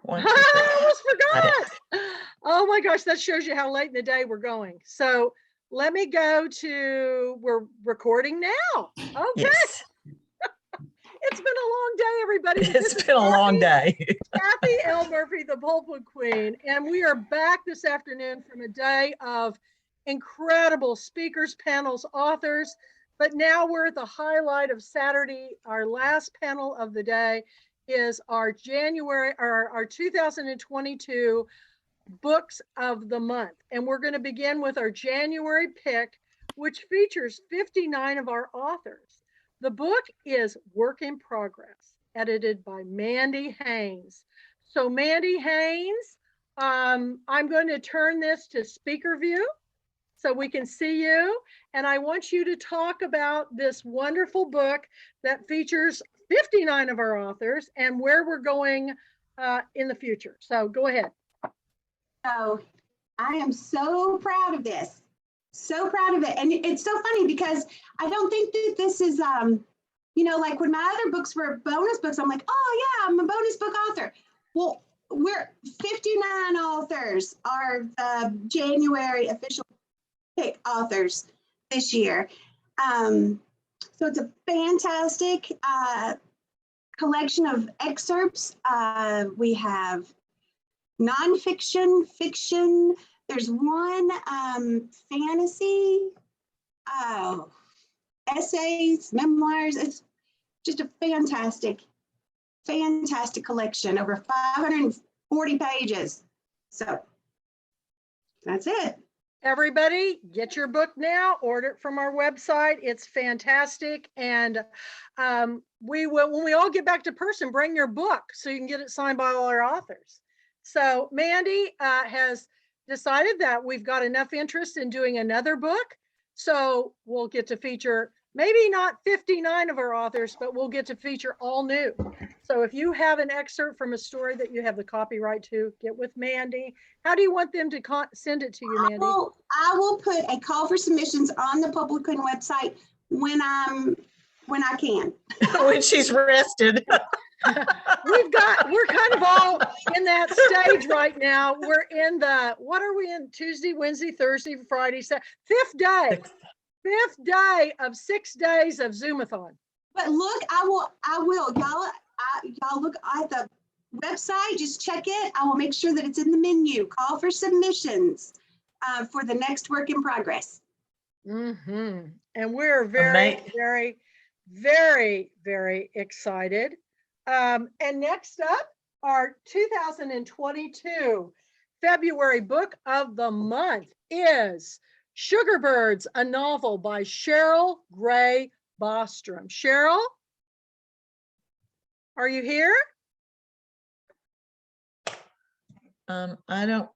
1, 2, 3. I almost Got forgot. Oh my gosh, that shows you how late in the day we're going. So let me go to, we're recording now. Okay. Yes, It's been a long day, everybody. But this it's is been a long day. Kathy L. Murphy, the Pulpwood Queen, and we are back this afternoon from a day of incredible speakers, panels, authors. But now we're at the highlight of Saturday. Our last panel of the day is our our 2022 books of the month. And we're going to begin with our January pick, which features 59 of our authors. The book is Work in Progress, edited by Mandy Haynes. So Mandy Haynes, I'm going to turn this to speaker view so we can see you. And I want you to talk about this wonderful book that features 59 of our authors and where we're going in the future. So go ahead. So I am so proud of this. So proud of it. And it's so funny because I don't think that this is, like when my other books were bonus books, I'm like, oh yeah, I'm a bonus book author. Well, we're 59 authors are the January official pick authors this year. So it's a fantastic collection of excerpts. We have nonfiction, fiction. There's one fantasy, essays, memoirs. It's just a fantastic collection, over 540 pages. So that's it. Everybody, get your book now, order it from our website. It's fantastic. And we will, when we all get back to person, bring your book so you can get it signed by all our authors. So Mandy has decided that we've got enough interest in doing another book. So we'll get to feature maybe not 59 of our authors, but we'll get to feature all new. So if you have an excerpt from a story that you have the copyright to, get with Mandy. How do you want them to send it to you, Mandy? I will put a call for submissions on the Public website when I can. When she's rested. We're kind of all in that stage right now. We're in what are we in? Tuesday, Wednesday, Thursday, Friday, fifth day of 6 days of Zoomathon. But look, I will, y'all look at the website, just check it. I will make sure that it's in the menu. Call for submissions for the next work in progress. Mm-hmm. And we're very, very, very, very excited. And next up, our 2022 February book of the month is Sugarbirds, a novel by Cheryl Gray Bostrom. Cheryl, are you here? I don't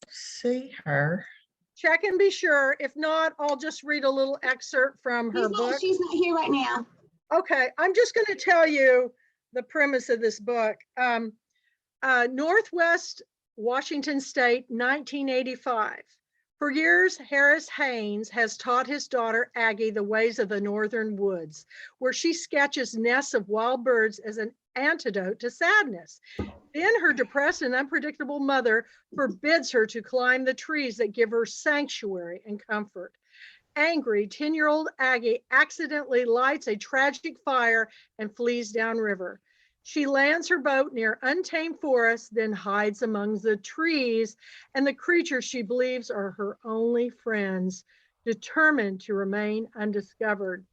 see her. Check and be sure. If not, I'll just read a little excerpt from her book. She's not here right now. Okay, I'm just going to tell you the premise of this book. Northwest Washington State, 1985. For years, Harris Haynes has taught his daughter Aggie the ways of the northern woods, where she sketches nests of wild birds as an antidote to sadness. Then her depressed and unpredictable mother forbids her to climb the trees that give her sanctuary and comfort. Angry, 10-year-old Aggie accidentally lights a tragic fire and flees downriver. She lands her boat near untamed forests, then hides among the trees and the creatures she believes are her only friends, determined to remain undiscovered.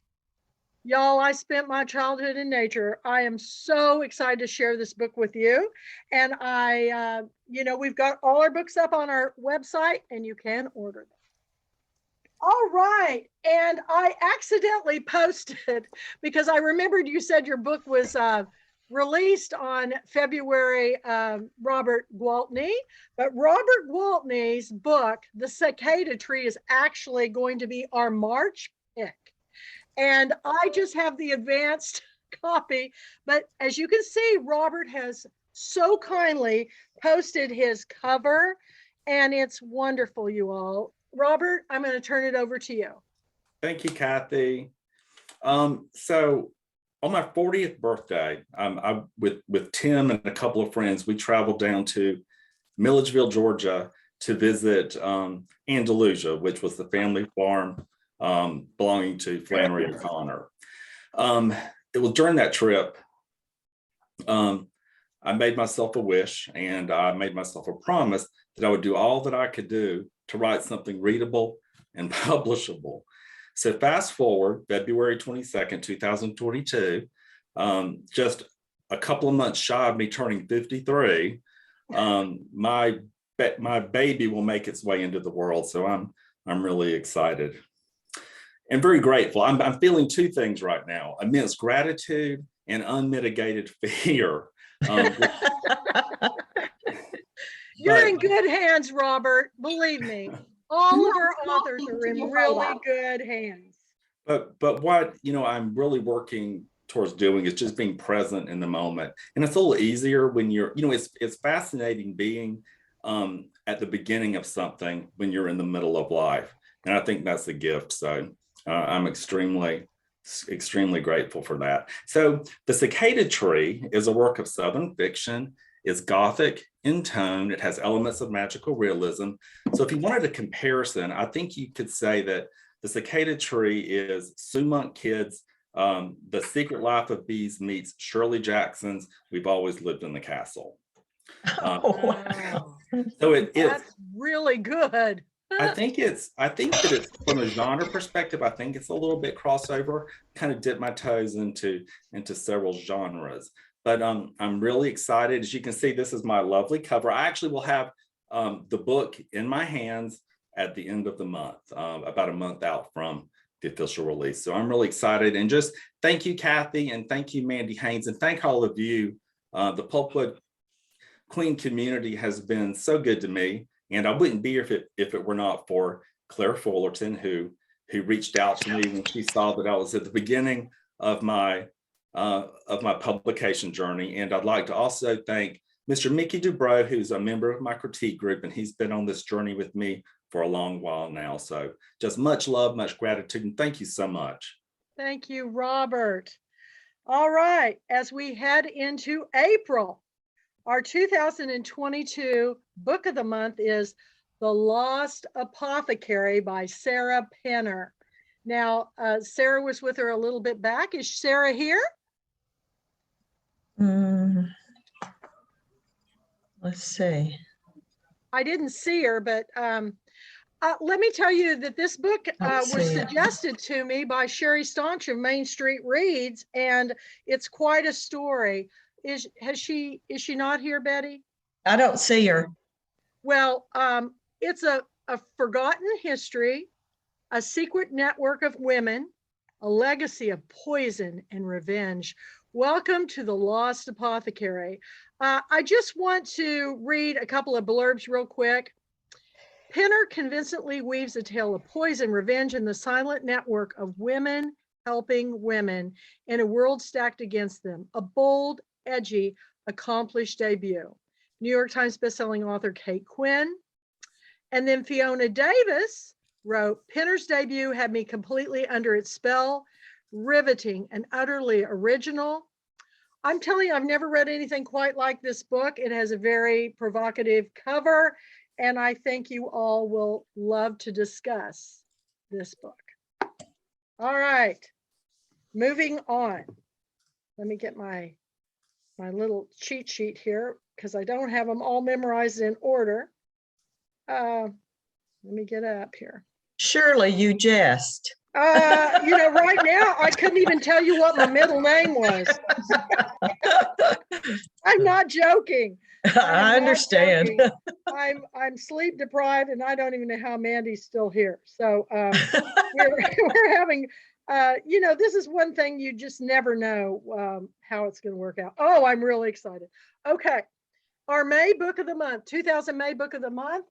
Y'all, I spent my childhood in nature. I am so excited to share this book with you. And we've got all our books up on our website and you can order them. All right. And I accidentally posted, because I remembered you said your book was released on February, Robert Woltney, but Robert Woltney's book, The Cicada Tree, is actually going to be our March pick. And I just have the advanced copy, but as you can see, Robert has so kindly posted his cover and it's wonderful, you all. Robert, I'm going to turn it over to you. Thank you, Kathy. So on my 40th birthday, with Tim and a couple of friends, we traveled down to Milledgeville, Georgia, to visit Andalusia, which was the family farm belonging to Flannery O'Connor. It was during that trip, I made myself a wish, and I made myself a promise that I would do all that I could do to write something readable and publishable. So fast forward, February 22nd, 2022, just a couple of months shy of me turning 53, my baby will make its way into the world. So I'm really excited and very grateful. I'm feeling two things right now: immense gratitude and unmitigated fear. You're in good hands, Robert. Believe me, all of our authors are in really good hands. But what I'm really working towards doing is just being present in the moment, and it's a little easier when you're it's fascinating being at the beginning of something when you're in the middle of life, and I think that's a gift. So I'm extremely grateful for that. So the Cicada Tree is a work of Southern fiction. It's Gothic in tone. It has elements of magical realism. So if you wanted a comparison, I think you could say that the Cicada Tree is Sue Monk Kidd's The Secret Life of Bees meets Shirley Jackson's We've Always Lived in the Castle. Oh, wow. So That's really good. I think that it's from a genre perspective, I think it's a little bit crossover, kind of dip my toes into several genres. But I'm really excited. As you can see, this is my lovely cover. I actually will have the book in my hands at the end of the month, about a month out from the official release. So I'm really excited. And just thank you, Kathy, and thank you, Mandy Haynes, and thank all of you. The Pulpwood Queen community has been so good to me. And I wouldn't be here if it were not for Claire Fullerton, who reached out to me when she saw that I was at the beginning of my publication journey. And I'd like to also thank Mr. Mickey Dubrow, who's a member of my critique group, and he's been on this journey with me for a long while now. So just much love, much gratitude, and thank you so much. Thank you, Robert. All right, as we head into April, our 2022 book of the month is The Lost Apothecary by Sarah Penner. Now, Sarah was with her a little bit back. Is Sarah here? Let's see. I didn't see her, but let me tell you that this book was suggested to me by Sherry Staunch of Main Street Reads, and it's quite a story. Is she not here, Betty? I don't see her. Well, it's a forgotten history, a secret network of women, a legacy of poison and revenge. Welcome to The Lost Apothecary. I just want to read a couple of blurbs real quick. Penner convincingly weaves a tale of poison, revenge, and the silent network of women helping women in a world stacked against them. A bold, edgy, accomplished debut. New York Times bestselling author Kate Quinn. And then Fiona Davis wrote, Penner's debut had me completely under its spell, riveting and utterly original. I'm telling you, I've never read anything quite like this book. It has a very provocative cover, and I think you all will love to discuss this book. All right, moving on. Let me get my little cheat sheet here because I don't have them all memorized in order. Let me get up here. Surely you jest. Right now I couldn't even tell you what my middle name was. I'm not joking. I understand. I'm sleep deprived, and I don't even know how Mandy's still here. So we're having, this is one thing you just never know how it's going to work out. Oh, I'm really excited. Okay, our May book of the month, 2000 May book of the month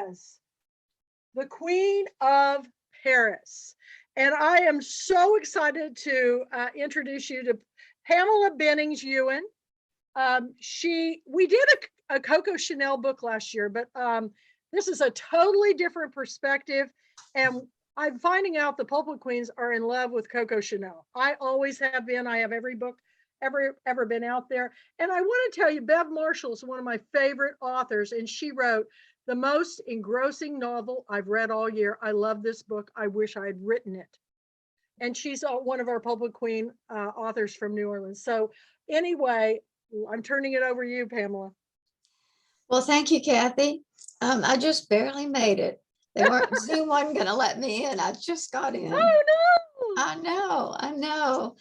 is The Queen of Paris. And I am so excited to introduce you to Pamela Bennings-Ewan. We did a Coco Chanel book last year, but this is a totally different perspective. And I'm finding out the Pulpwood Queens are in love with Coco Chanel. I always have been. I have every book ever been out there. And I want to tell you, Bev Marshall is one of my favorite authors, and she wrote the most engrossing novel I've read all year. I love this book. I wish I had written it. And she's one of our Pulpwood Queen authors from New Orleans. So anyway, I'm turning it over to you, Pamela. Well, thank you, Kathy. I just barely made it. Zoom wasn't going to let me in. I just got in. Oh, no. I know.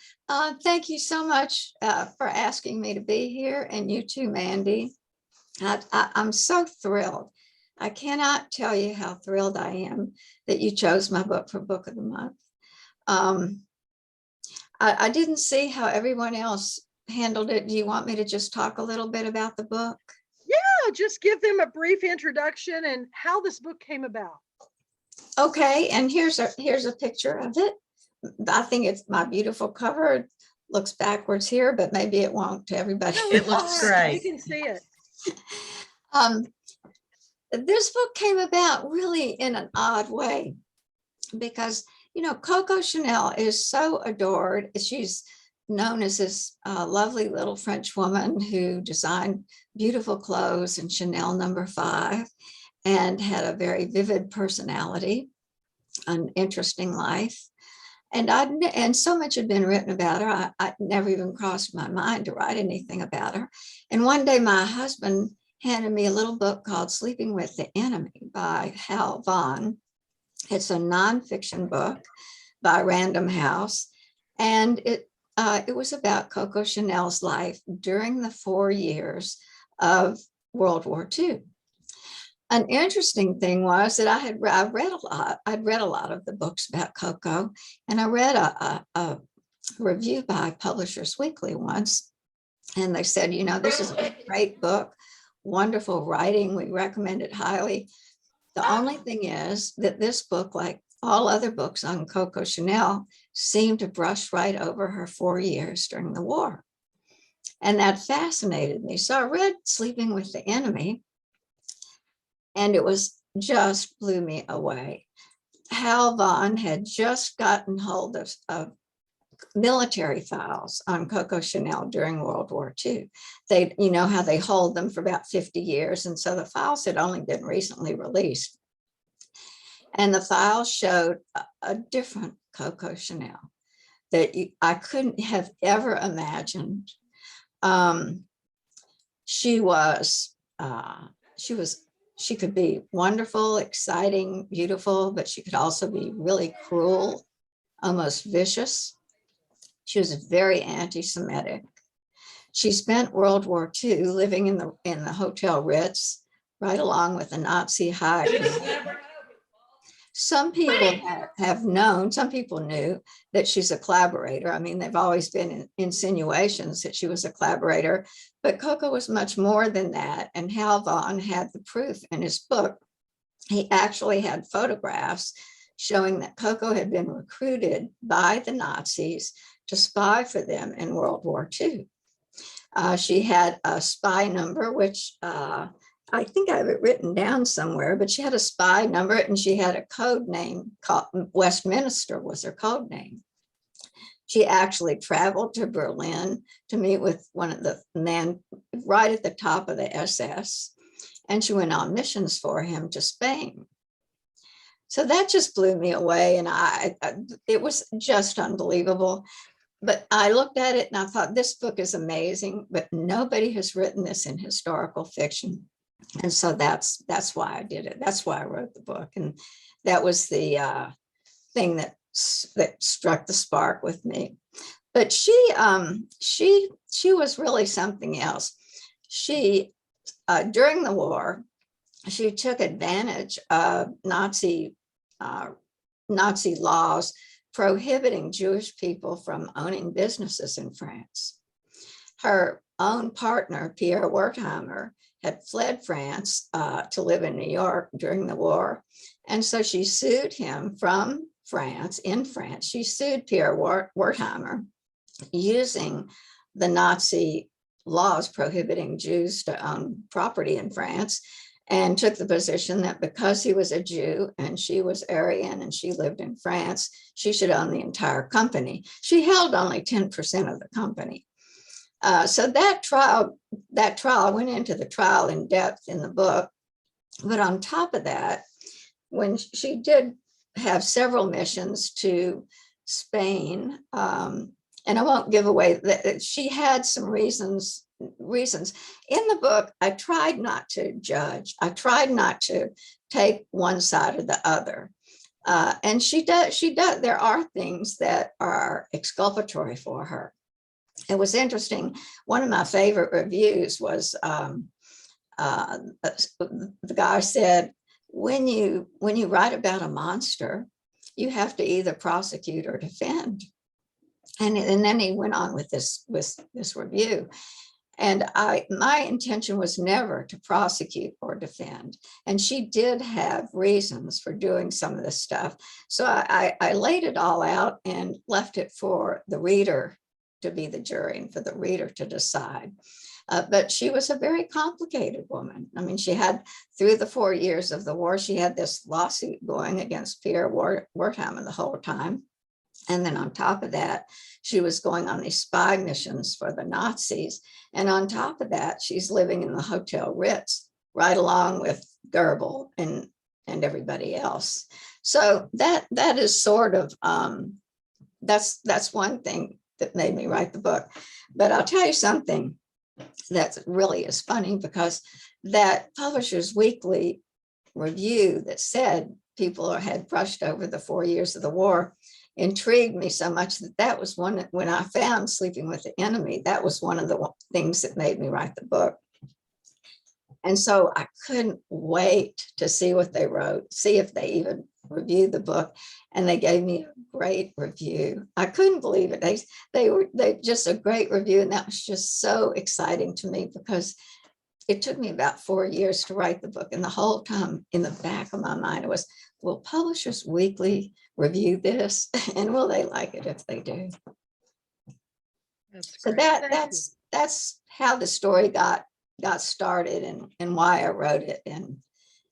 Thank you so much for asking me to be here, and you too, Mandy. I'm so thrilled. I cannot tell you how thrilled I am that you chose my book for Book of the Month. I didn't see how everyone else handled it. Do you want me to just talk a little bit about the book? Yeah, just give them a brief introduction and how this book came about. Okay, and here's a picture of it. I think it's my beautiful cover. It looks backwards here, but maybe it won't to everybody. No, It looks great. You can see it. This book came about really in an odd way because, you know, Coco Chanel is so adored. She's known as this lovely little French woman who designed beautiful clothes in Chanel No. 5 and had a very vivid personality, an interesting life. And so much had been written about her, I never even crossed my mind to write anything about her. And one day my husband handed me a little book called Sleeping with the Enemy by Hal Vaughn. It's a nonfiction book by Random House. And it was about Coco Chanel's life during the 4 years of World War II. An interesting thing was that I read a lot. I'd read a lot of the books about Coco, and I read a review by Publishers Weekly once, and they said, you know, this is a great book, wonderful writing. We recommend it highly. The only thing is that this book, like all other books on Coco Chanel, seemed to brush right over her 4 years during the war. And that fascinated me. So I read Sleeping with the Enemy, and it just blew me away. Hal Vaughn had just gotten hold of military files on Coco Chanel during World War II. They, you know how they hold them for about 50 years. And so the files had only been recently released. And the files showed a different Coco Chanel that I couldn't have ever imagined. She could be wonderful, exciting, beautiful, but she could also be really cruel, almost vicious. She was very anti-Semitic. She spent World War II living in the Hotel Ritz, right along with the Nazi high. Some people have known, some people knew that she's a collaborator. I mean, they've always been insinuations that she was a collaborator, but Coco was much more than that. And Hal Vaughn had the proof in his book. He actually had photographs showing that Coco had been recruited by the Nazis to spy for them in World War II. She had a spy number, which I think I have it written down somewhere, but she had a spy number and she had a code name called Westminster was her code name. She actually traveled to Berlin to meet with one of the men right at the top of the SS, and she went on missions for him to Spain. So that just blew me away, and it was just unbelievable. But I looked at it and I thought, this book is amazing, but nobody has written this in historical fiction. And so that's why I did it. That's why I wrote the book. And that was the thing that struck the spark with me. But she was really something else. She, during the war, she took advantage of Nazi laws prohibiting Jewish people from owning businesses in France. Her own partner, Pierre Wertheimer, had fled France to live in New York during the war. And so she sued him from France, in France. She sued Pierre Wertheimer using the Nazi laws prohibiting Jews to own property in France. and took the position that because he was a Jew and she was Aryan and she lived in France, she should own the entire company. She held only 10% of the company. So that trial, I went into the trial in depth in the book. But on top of that, when she did have several missions to Spain, and I won't give away that she had some reasons. In the book, I tried not to judge. I tried not to take one side or the other. And she does, there are things that are exculpatory for her. It was interesting. One of my favorite reviews was the guy said, when you write about a monster, you have to either prosecute or defend. And then he went on with this review. And my intention was never to prosecute or defend. And she did have reasons for doing some of this stuff. So I laid it all out and left it for the reader to be the jury and for the reader to decide. But she was a very complicated woman. I mean, she had, through the 4 years of the war, she had this lawsuit going against Pierre Wertheimer the whole time. And then on top of that, she was going on these spy missions for the Nazis. And on top of that, she's living in the Hotel Ritz, right along with Goebbels and everybody else. So that is sort of, that's one thing that made me write the book. But I'll tell you something that really is funny, because that Publishers Weekly review that said people had brushed over the 4 years of the war intrigued me so much that was one, when I found Sleeping with the Enemy, that was one of the things that made me write the book. And so I couldn't wait to see what they wrote, see if they even reviewed the book. And they gave me a great review. I couldn't believe it. They just a great review. And that was just so exciting to me, because it took me about 4 years to write the book. And the whole time in the back of my mind, it was, will Publishers Weekly review this? And will they like it if they do? That's So great. that's how the story got started and why I wrote it. And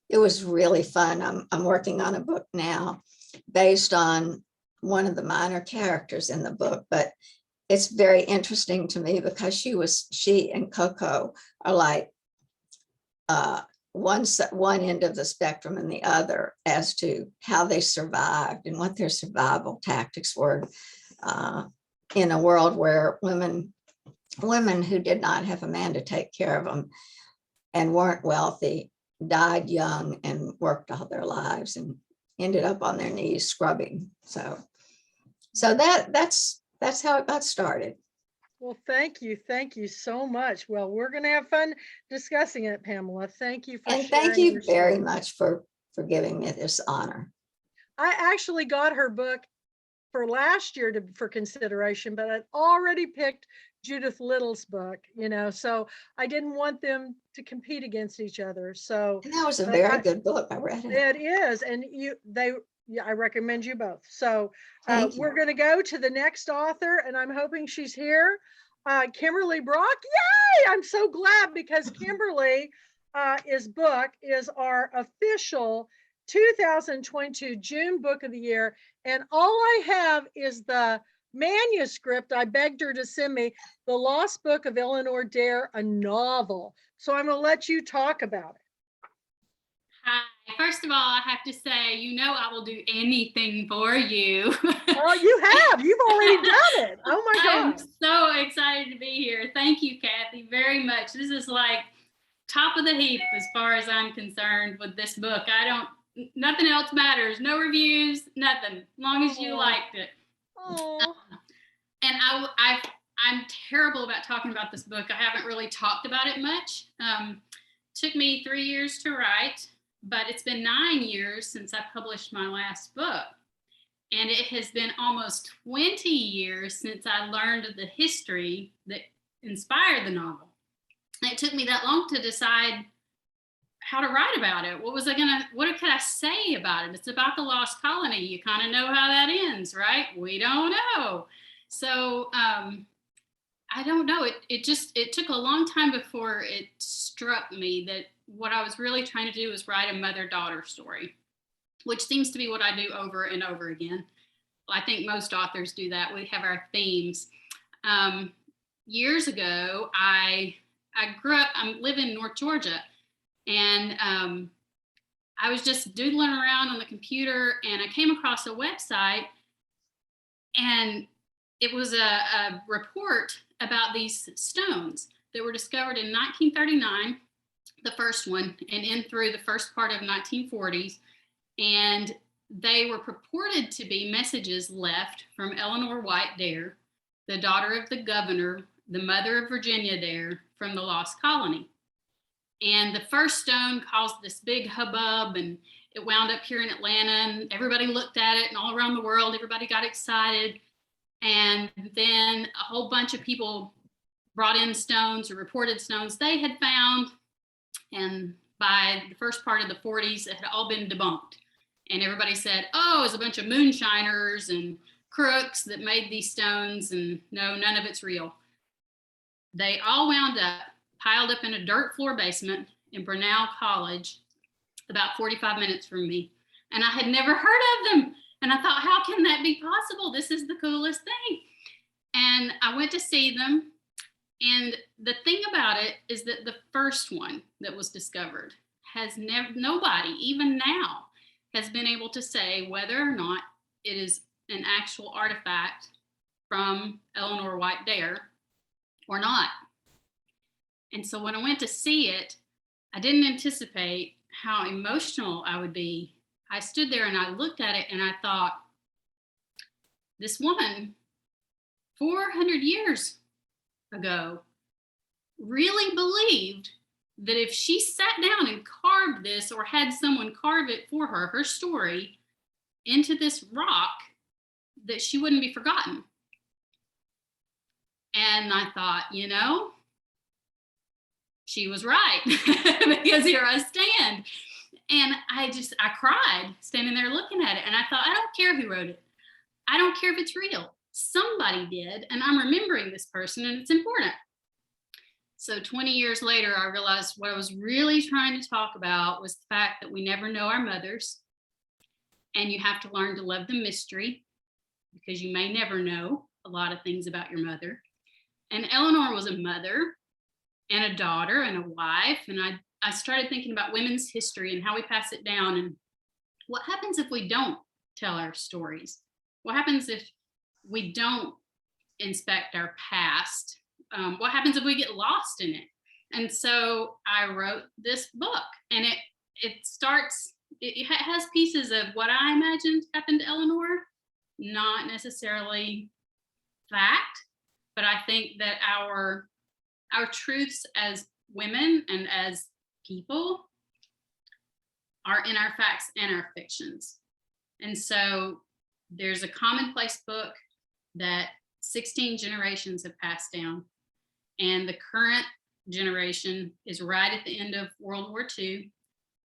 it was really fun. I'm working on a book now based on one of the minor characters in the book, but it's very interesting to me because she and Coco are like one end of the spectrum and the other as to how they survived and what their survival tactics were in a world where women who did not have a man to take care of them and weren't wealthy died young and worked all their lives and ended up on their knees scrubbing. So that's how it got started. Well, thank you so much. Well, we're going to have fun discussing it, Pamela. Thank you for And sharing thank you your very story. much for giving me this honor. I actually got her book for last year for consideration, but I'd already picked Judith Little's book, so I didn't want them to compete against each other. So And that was a very good book. I read it. it is, and I recommend you both. So we're going to go to the next author, and I'm hoping she's here. Kimberly Brock. Yay! I'm so glad, because Kimberly book is our official 2022 June book of the year. And all I have is the manuscript. I begged her to send me The Lost Book of Eleanor Dare, a novel. So I'm going to let you talk about it. Hi. First of all, I have to say, I will do anything for you. Oh, you have. You've already done it. Oh my God. I'm so excited to be here. Thank you, Kathy, very much. This is like top of the heap as far as I'm concerned with this book. Nothing else matters. No reviews, nothing. As long as you liked it. Oh. And I'm terrible about talking about this book. I haven't really talked about it much. Took me 3 years to write, but it's been 9 years since I published my last book. And it has been almost 20 years since I learned the history that inspired the novel. And it took me that long to decide how to write about it. What could I say about it? It's about the lost colony. You kind of know how that ends, right? We don't know. So I don't know. It took a long time before it struck me that what I was really trying to do was write a mother-daughter story, which seems to be what I do over and over again. I think most authors do that. We have our themes. Years ago, I grew up, I live in North Georgia, and I was just doodling around on the computer, and I came across a website, and it was a report about these stones that were discovered in 1939, the first one, and in through the first part of 1940s. And they were purported to be messages left from Eleanor White Dare, the daughter of the governor, the mother of Virginia Dare, from the Lost Colony. And the first stone caused this big hubbub, and it wound up here in Atlanta, and everybody looked at it, and all around the world, everybody got excited. And then a whole bunch of people brought in stones or reported stones they had found. And by the first part of the 40s, it had all been debunked. And everybody said, oh, it was a bunch of moonshiners and crooks that made these stones, and no, none of it's real. They all wound up piled up in a dirt floor basement in Brenau College, about 45 minutes from me. And I had never heard of them. And I thought, how can that be possible? This is the coolest thing. And I went to see them. And the thing about it is that the first one that was discovered has never, nobody, even now, has been able to say whether or not it is an actual artifact from Eleanor White Dare or not. And so when I went to see it, I didn't anticipate how emotional I would be. I stood there and I looked at it and I thought, this woman 400 years ago really believed that if she sat down and carved this, or had someone carve it for her, her story, into this rock, that she wouldn't be forgotten. And I thought, you know, she was right, because here I stand. And I cried standing there looking at it. And I thought, I don't care who wrote it. I don't care if it's real. Somebody did, and I'm remembering this person, and it's important. So 20 years later, I realized what I was really trying to talk about was the fact that we never know our mothers, and you have to learn to love the mystery, because you may never know a lot of things about your mother. And Eleanor was a mother and a daughter and a wife, and I started thinking about women's history and how we pass it down, and what happens if we don't tell our stories? What happens if we don't inspect our past? What happens if we get lost in it? And so I wrote this book, and it has pieces of what I imagined happened to Eleanor, not necessarily fact, but I think that our truths as women and as people are in our facts and our fictions. And so there's a commonplace book that 16 generations have passed down, and the current generation is right at the end of World War II,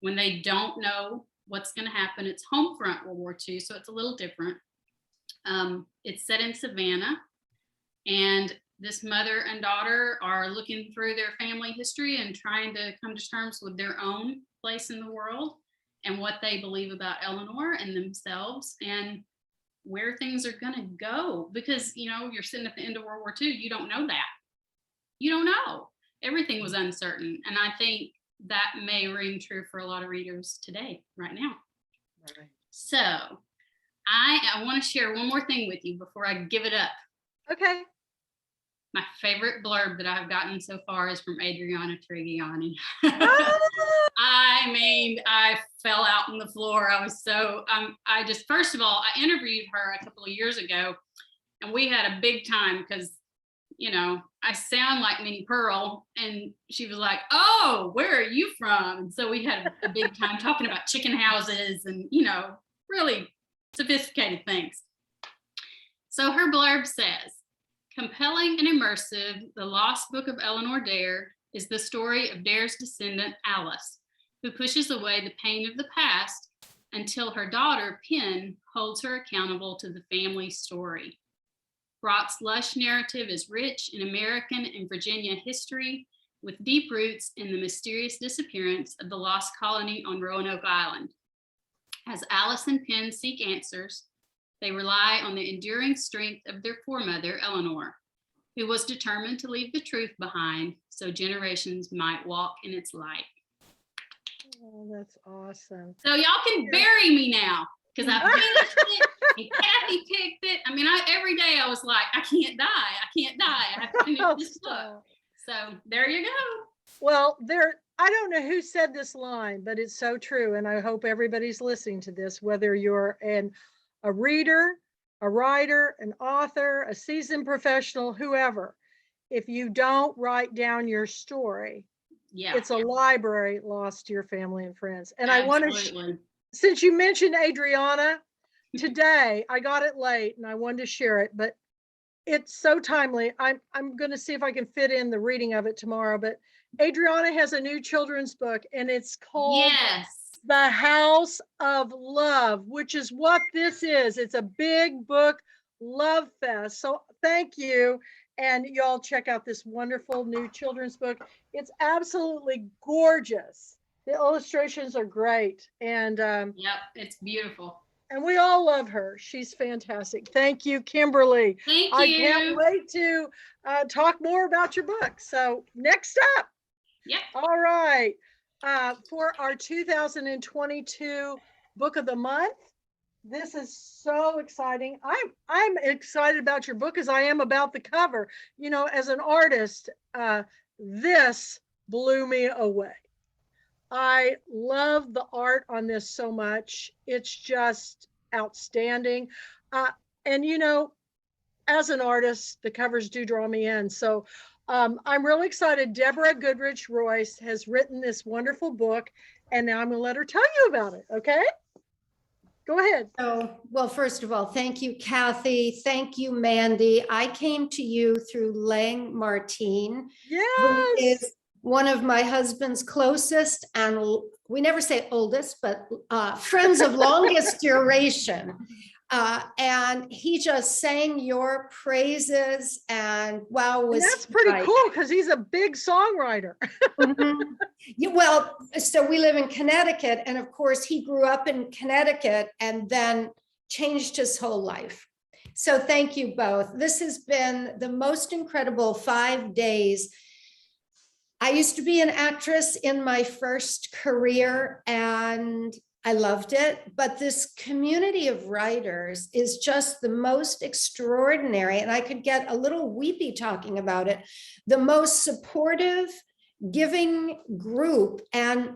when they don't know what's going to happen. It's home front World War II, so it's a little different. It's set in Savannah, and this mother and daughter are looking through their family history and trying to come to terms with their own place in the world and what they believe about Eleanor and themselves and where things are going to go. Because, you know, you're sitting at the end of World War II, you don't know that. You don't know. Everything was uncertain. And I think that may ring true for a lot of readers today, right now. Right. So I want to share one more thing with you before I give it up. Okay. My favorite blurb that I've gotten so far is from Adriana Trigiani. I mean, I fell out on the floor. I was so, first of all, I interviewed her a couple of years ago, and we had a big time because, you know, I sound like Minnie Pearl, and she was like, oh, where are you from? And so we had a big time talking about chicken houses and, you know, really sophisticated things. So her blurb says, compelling and immersive, The Lost Book of Eleanor Dare is the story of Dare's descendant, Alice, who pushes away the pain of the past until her daughter, Penn, holds her accountable to the family story. Brock's lush narrative is rich in American and Virginia history, with deep roots in the mysterious disappearance of the lost colony on Roanoke Island. As Alice and Penn seek answers, they rely on the enduring strength of their foremother, Eleanor, who was determined to leave the truth behind so generations might walk in its light. Oh, that's awesome. So y'all can bury me now because I finished it and Kathy picked it. I mean, every day I was like, I can't die. I can't die. I have to finish this book. So there you go. Well, I don't know who said this line, but it's so true. And I hope everybody's listening to this, whether you're a reader, a writer, an author, a seasoned professional, whoever. If you don't write down your story, it's a library lost to your family and friends. And Absolutely. I want to, since you mentioned Adriana, today I got it late and I wanted to share it, but it's so timely. I'm going to see if I can fit in the reading of it tomorrow, but Adriana has a new children's book and it's called The House of Love, which is what this is. It's a big book love fest. So thank you. And y'all check out this wonderful new children's book. It's absolutely gorgeous. The illustrations are great. And it's beautiful. And we all love her. She's fantastic. Thank you, Kimberly. Thank you. I can't wait to talk more about your book. So next up. Yep. All right. For our 2022 Book of the Month, this is so exciting. I'm excited about your book as I am about the cover. You know, as an artist, this blew me away. I love the art on this so much. It's just outstanding. And you know, as an artist, the covers do draw me in. So I'm really excited. Deborah Goodrich Royce has written this wonderful book, and now I'm going to let her tell you about it. Okay? Go ahead. So, well, first of all, thank you, Kathy. Thank you, Mandy. I came to you through Lang Martine, who is one of my husband's closest, and we never say oldest, but friends of longest duration. And he just sang your praises, and wow, was that's pretty cool because he's a big songwriter. Well, so we live in Connecticut, and of course he grew up in Connecticut and then changed his whole life. So thank you both. This has been the most incredible 5 days. I used to be an actress in my first career and I loved it, but this community of writers is just the most extraordinary, and I could get a little weepy talking about it, the most supportive, giving group. And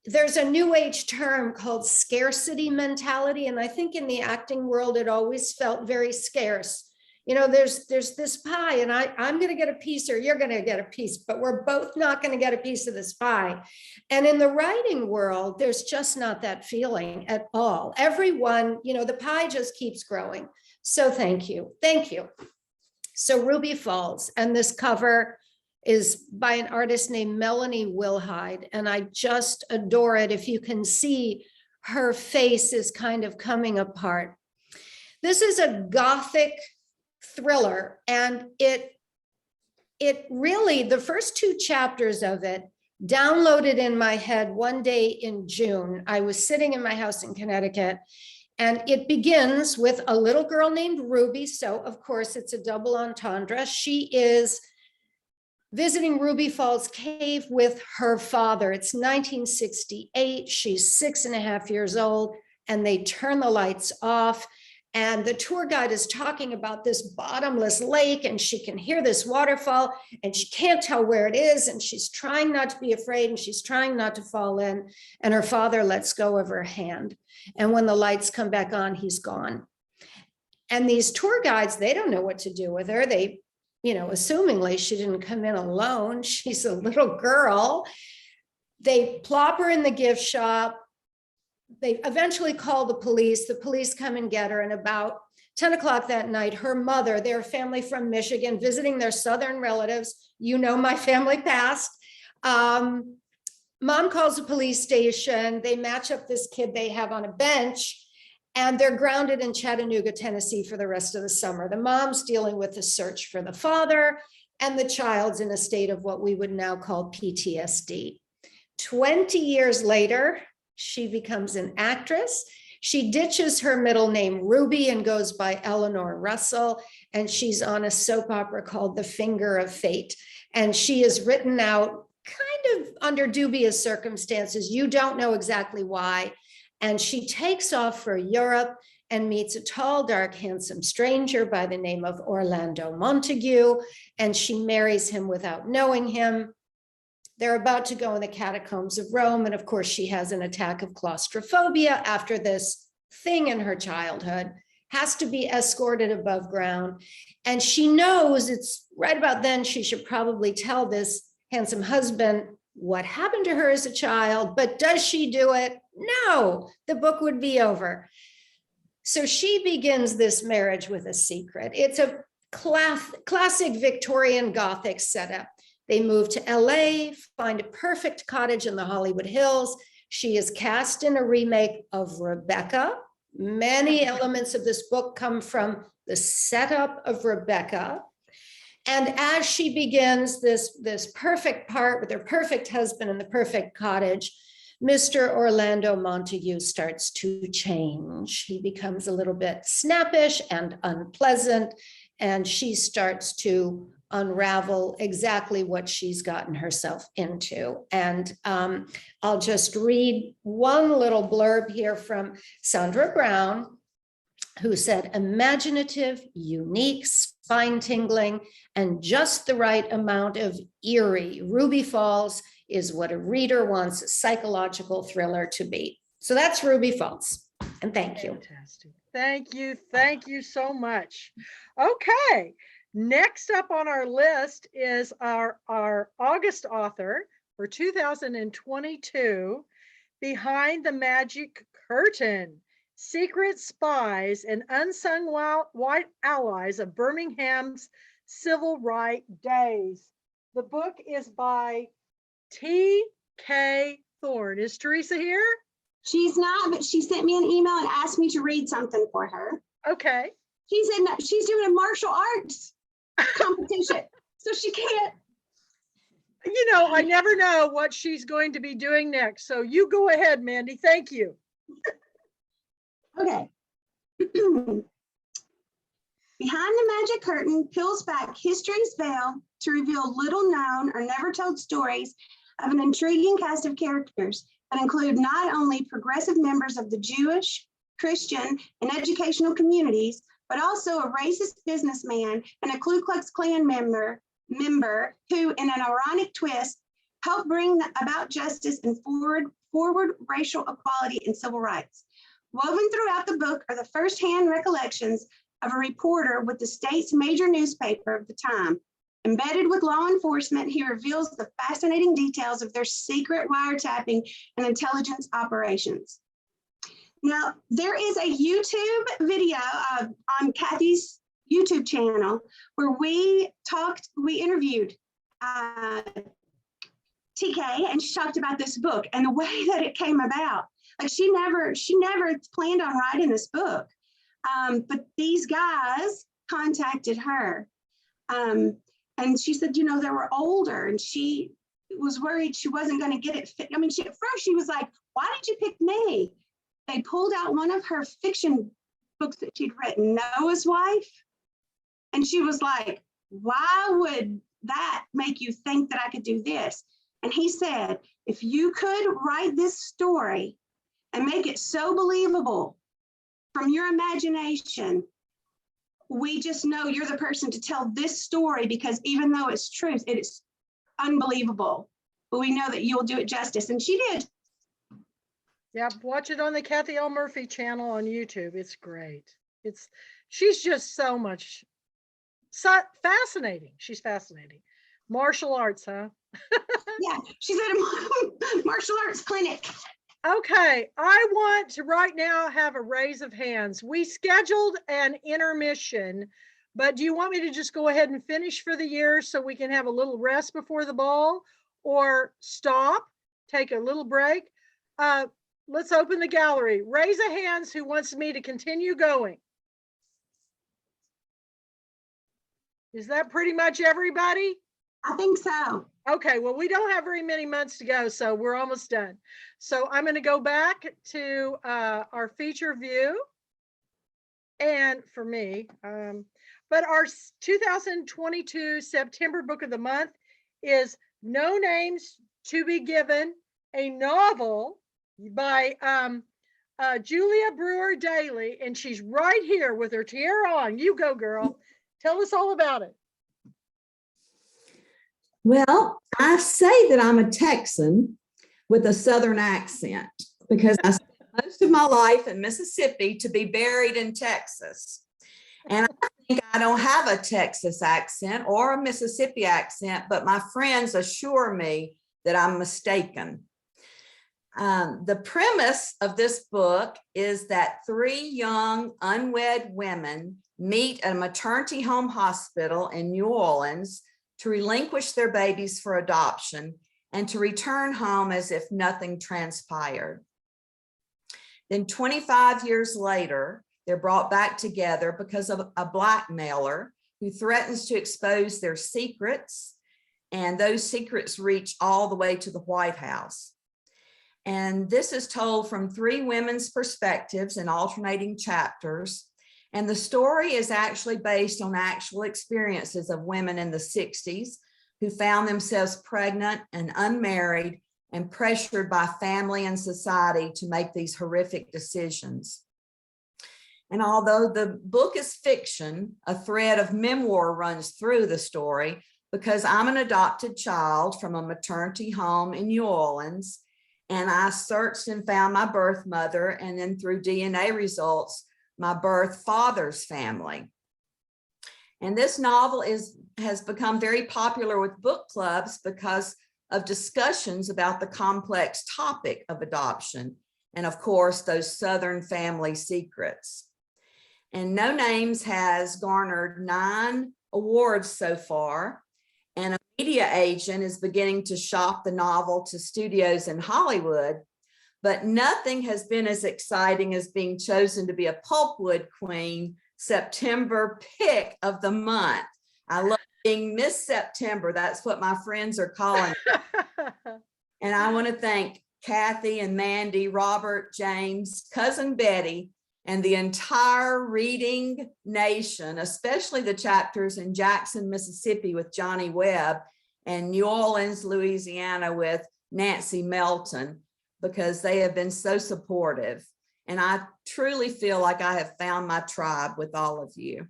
there's a new age term called scarcity mentality, and I think in the acting world, it always felt very scarce. You know, there's this pie and I'm going to get a piece or you're going to get a piece, but we're both not going to get a piece of this pie. And in the writing world, there's just not that feeling at all. Everyone, you know, the pie just keeps growing. So thank you. Thank you. So Ruby Falls, and this cover is by an artist named Melanie Wilhide, and I just adore it. If you can see, her face is kind of coming apart. This is a Gothic thriller, and it really, the first 2 chapters of it downloaded in my head one day in June. I was sitting in my house in Connecticut, and it begins with a little girl named Ruby. So of course it's a double entendre. She is visiting Ruby Falls Cave with her father. It's 1968. She's 6.5 years old, and they turn the lights off. And the tour guide is talking about this bottomless lake, and she can hear this waterfall, and she can't tell where it is. And she's trying not to be afraid, and she's trying not to fall in. And her father lets go of her hand. And when the lights come back on, he's gone. And these tour guides, they don't know what to do with her. They, you know, assumingly she didn't come in alone. She's a little girl. They plop her in the gift shop. They eventually call the police. The police come and get her. And about 10 o'clock that night, her mother, their family from Michigan, visiting their southern relatives, you know, my family passed. Mom calls the police station. They match up this kid they have on a bench, and they're grounded in Chattanooga, Tennessee for the rest of the summer. The mom's dealing with the search for the father, and the child's in a state of what we would now call PTSD. 20 years later, she becomes an actress. She ditches her middle name Ruby and goes by Eleanor Russell, and she's on a soap opera called The Finger of Fate. And she is written out kind of under dubious circumstances. You don't know exactly why. And she takes off for Europe and meets a tall, dark, handsome stranger by the name of Orlando Montague, and she marries him without knowing him. They're about to go in the catacombs of Rome, and of course she has an attack of claustrophobia after this thing in her childhood, has to be escorted above ground, and she knows it's right about then she should probably tell this handsome husband what happened to her as a child, but does she do it? No, the book would be over. So she begins this marriage with a secret. It's a classic Victorian Gothic setup. They move to LA, find a perfect cottage in the Hollywood Hills. She is cast in a remake of Rebecca. Many elements of this book come from the setup of Rebecca. And as she begins this perfect part with her perfect husband in the perfect cottage, Mr. Orlando Montague starts to change. He becomes a little bit snappish and unpleasant, and she starts to unravel exactly what she's gotten herself into. And I'll just read one little blurb here from Sandra Brown, who said, imaginative, unique, spine-tingling, and just the right amount of eerie. Ruby Falls is what a reader wants a psychological thriller to be. So that's Ruby Falls. And thank you. Fantastic. Thank you. Thank you so much. Okay. Next up on our list is our August author for 2022, Behind the Magic Curtain, Secret Spies and Unsung White Allies of Birmingham's Civil Rights Days. The book is by T.K. Thorne. Is Teresa here? She's not, but she sent me an email and asked me to read something for her. Okay. She's doing a martial arts competition, so she can't. You know, I never know what she's going to be doing next. So you go ahead, Mandy. Thank you. Okay. Behind the Magic Curtain peels back history's veil to reveal little known or never told stories of an intriguing cast of characters that include not only progressive members of the Jewish, Christian, and educational communities, but also a racist businessman and a Ku Klux Klan member who, in an ironic twist, helped bring about justice and forward racial equality and civil rights. Woven throughout the book are the firsthand recollections of a reporter with the state's major newspaper of the time. Embedded with law enforcement, he reveals the fascinating details of their secret wiretapping and intelligence operations. Now, there is a YouTube video on Kathy's YouTube channel where we interviewed TK, and she talked about this book and the way that it came about. Like she never planned on writing this book, but these guys contacted her, and she said, you know, they were older, and she was worried she wasn't going to get it fit. I mean, at first she was like, "Why did you pick me?" They pulled out one of her fiction books that she'd written, Noah's Wife, and she was like, "Why would that make you think that I could do this?" And he said, "If you could write this story and make it so believable from your imagination, we just know you're the person to tell this story, because even though it's truth, it is unbelievable, but we know that you'll do it justice." And she did. Yeah, watch it on the Kathy L. Murphy channel on YouTube. It's great. She's just so fascinating. She's fascinating. Martial arts, huh? Yeah, she's at a martial arts clinic. Okay, I want to right now have a raise of hands. We scheduled an intermission, but do you want me to just go ahead and finish for the year so we can have a little rest before the ball, or stop, take a little break? Let's open the gallery. Raise a hands who wants me to continue going. Is that pretty much everybody? I think so. Okay, well, we don't have very many months to go, so we're almost done. So I'm going to go back to our feature view. And for me, but our 2022 September book of the month is No Names to Be Given, a novel by Julia Brewer Daly, and she's right here with her tiara on. You go, girl. Tell us all about it. Well, I say that I'm a Texan with a Southern accent because I spent most of my life in Mississippi to be buried in Texas. And I think I don't have a Texas accent or a Mississippi accent, but my friends assure me that I'm mistaken. The premise of this book is that 3 young unwed women meet at a maternity home hospital in New Orleans to relinquish their babies for adoption and to return home as if nothing transpired. Then 25 years later, they're brought back together because of a blackmailer who threatens to expose their secrets, and those secrets reach all the way to the White House. And this is told from 3 women's perspectives in alternating chapters. And the story is actually based on actual experiences of women in the 60s who found themselves pregnant and unmarried and pressured by family and society to make these horrific decisions. And although the book is fiction, a thread of memoir runs through the story because I'm an adopted child from a maternity home in New Orleans, and I searched and found my birth mother, and then through DNA results, my birth father's family. And this novel has become very popular with book clubs because of discussions about the complex topic of adoption, and of course, those Southern family secrets. And No Names has garnered 9 awards so far, and a media agent is beginning to shop the novel to studios in Hollywood, but nothing has been as exciting as being chosen to be a Pulpwood Queen September pick of the month. I love being Miss September. That's what my friends are calling it. And I want to thank Kathy and Mandy, Robert, James, cousin Betty, and the entire reading nation, especially the chapters in Jackson, Mississippi with Johnny Webb and New Orleans, Louisiana with Nancy Melton, because they have been so supportive. And I truly feel like I have found my tribe with all of you.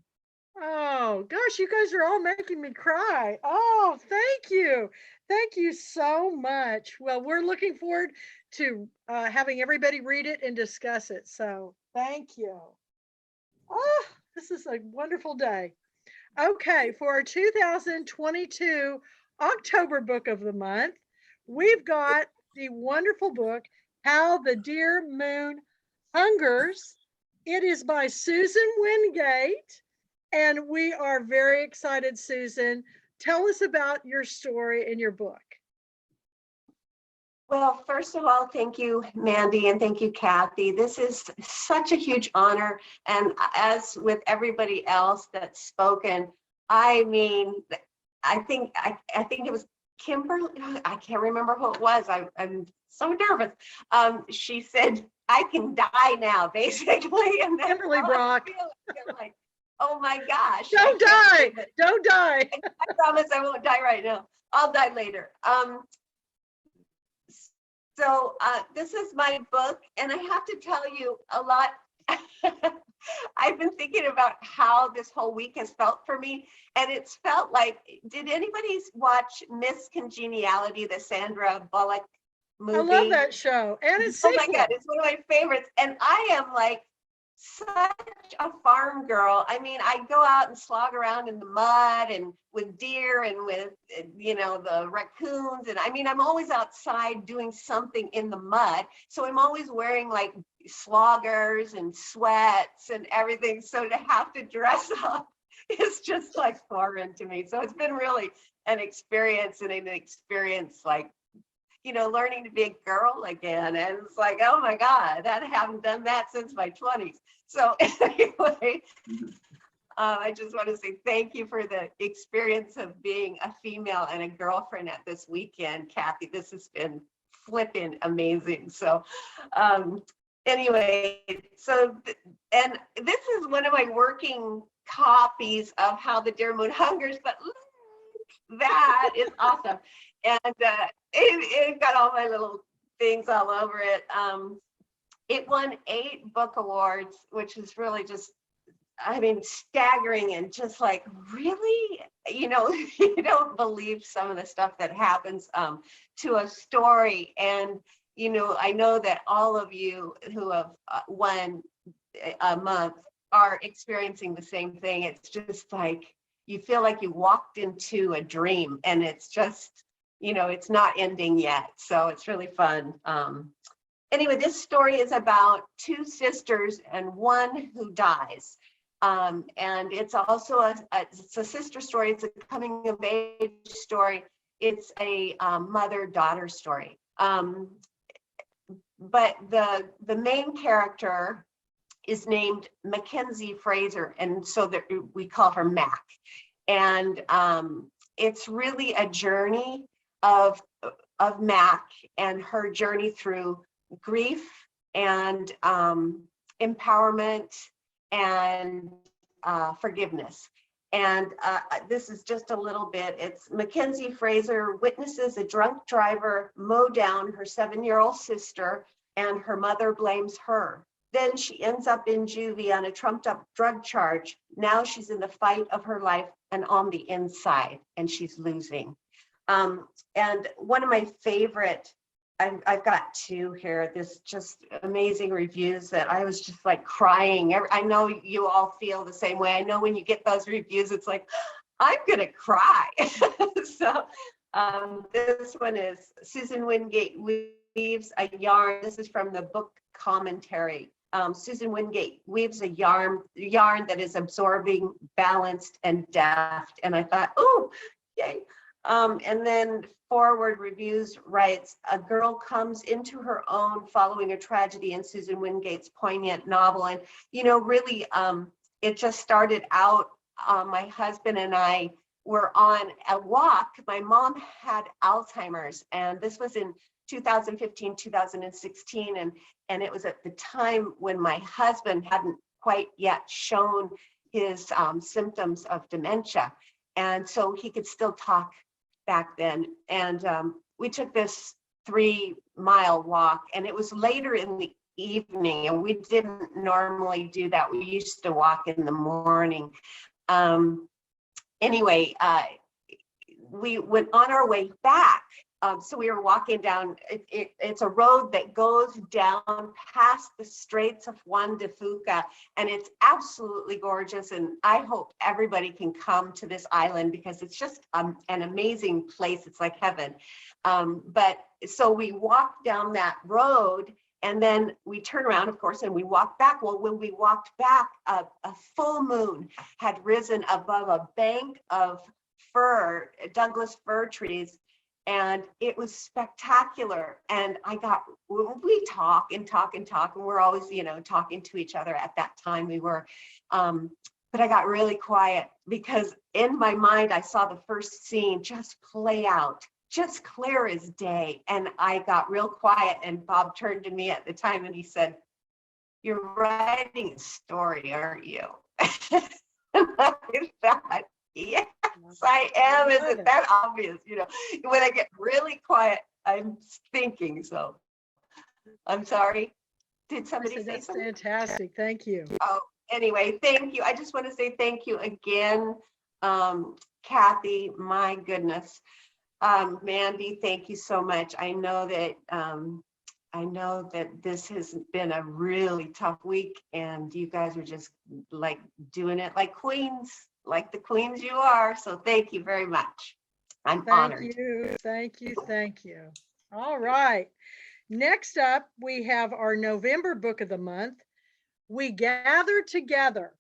Oh, gosh, you guys are all making me cry. Oh, thank you. Thank you so much. Well, we're looking forward to having everybody read it and discuss it. So thank you. Oh, this is a wonderful day. Okay, for our 2022 October book of the month, we've got the wonderful book, How the Dear Moon Hungers. It is by Susan Wingate, and we are very excited, Susan. Tell us about your story and your book. Well, first of all, thank you, Mandy, and thank you, Kathy. This is such a huge honor. And as with everybody else that's spoken, I mean, I think it was Kimberly, I can't remember who it was. I'm so nervous. She said, I can die now, basically. And then Kimberly Brock. I'm like, oh my gosh. Don't die. Don't die. I promise I won't die right now. I'll die later. So this is my book, and I have to tell you a lot. I've been thinking about how this whole week has felt for me, and it's felt like, did anybody watch Miss Congeniality, the Sandra Bullock movie? I love that show. And it's oh my God, it's one of my favorites. And I am like such a farm girl. I mean, I go out and slog around in the mud and with deer and with, you know, the raccoons. And I mean, I'm always outside doing something in the mud. So I'm always wearing like sloggers and sweats and everything. So to have to dress up is just like foreign to me. So it's been really an experience like, you know, learning to be a girl again. And it's like, oh my God, I haven't done that since my 20s. So anyway, I just want to say thank you for the experience of being a female and a girlfriend at this weekend, Kathy. This has been flipping amazing. So anyway, and this is one of my working copies of How the Dear Moon Hungers, but look, that is awesome. And it got all my little things all over it. It won 8 book awards, which is really just, I mean, staggering, and just like, really, you don't believe some of the stuff that happens to a story. And, I know that all of you who have won a month are experiencing the same thing. It's just like, you feel like you walked into a dream, and it's just, it's not ending yet. So it's really fun. Anyway, this story is about 2 sisters and one who dies. And it's also it's a sister story. It's a coming of age story. It's a mother-daughter story. But the main character is named Mackenzie Fraser, and so that we call her Mac. And it's really a journey of Mac and her journey through grief and empowerment and forgiveness. And this is just a little bit. It's Mackenzie Fraser witnesses a drunk driver mow down her 7-year-old sister, and her mother blames her. Then she ends up in juvie on a trumped up drug charge. Now she's in the fight of her life and on the inside, and she's losing. And one of my favorite, I've got 2 here, this just amazing reviews that I was just like crying. I know you all feel the same way. I know when you get those reviews, it's like, I'm gonna cry. So this one is Susan Wingate weaves a yarn. This is from the book commentary. Susan Wingate weaves a yarn that is absorbing, balanced, and deft. And I thought, oh, yay. And then Forward Reviews writes, a girl comes into her own following a tragedy in Susan Wingate's poignant novel. And, really, it just started out, my husband and I were on a walk. My mom had Alzheimer's, and this was in 2015, 2016. And it was at the time when my husband hadn't quite yet shown his symptoms of dementia. And so he could still talk back then. And we took this 3-mile walk, and it was later in the evening, and we didn't normally do that. We used to walk in the morning. Anyway, we went on our way back. So we were walking down, it's a road that goes down past the Straits of Juan de Fuca, and it's absolutely gorgeous. And I hope everybody can come to this island because it's just an amazing place. It's like heaven. But so we walked down that road, and then we turn around, of course, and we walk back. Well, when we walked back, a full moon had risen above a bank of Douglas fir trees. And it was spectacular. And we talk, and we're always, talking to each other. At that time we were, but I got really quiet because in my mind, I saw the first scene just play out, just clear as day. And I got real quiet, and Bob turned to me at the time and he said, "You're writing a story, aren't you?" And I thought, yes, I am. Isn't that obvious? When I get really quiet, I'm thinking. So I'm sorry. Did somebody say That's something? fantastic. Thank you. Oh, anyway, thank you. I just want to say thank you again, Kathy. My goodness. Mandy, thank you so much. I know that this has been a really tough week, and you guys are just like doing it like queens. Like the queens you are. So thank you very much. I'm honored. Thank you. All right. Next up, we have our November book of the month, We Gather Together.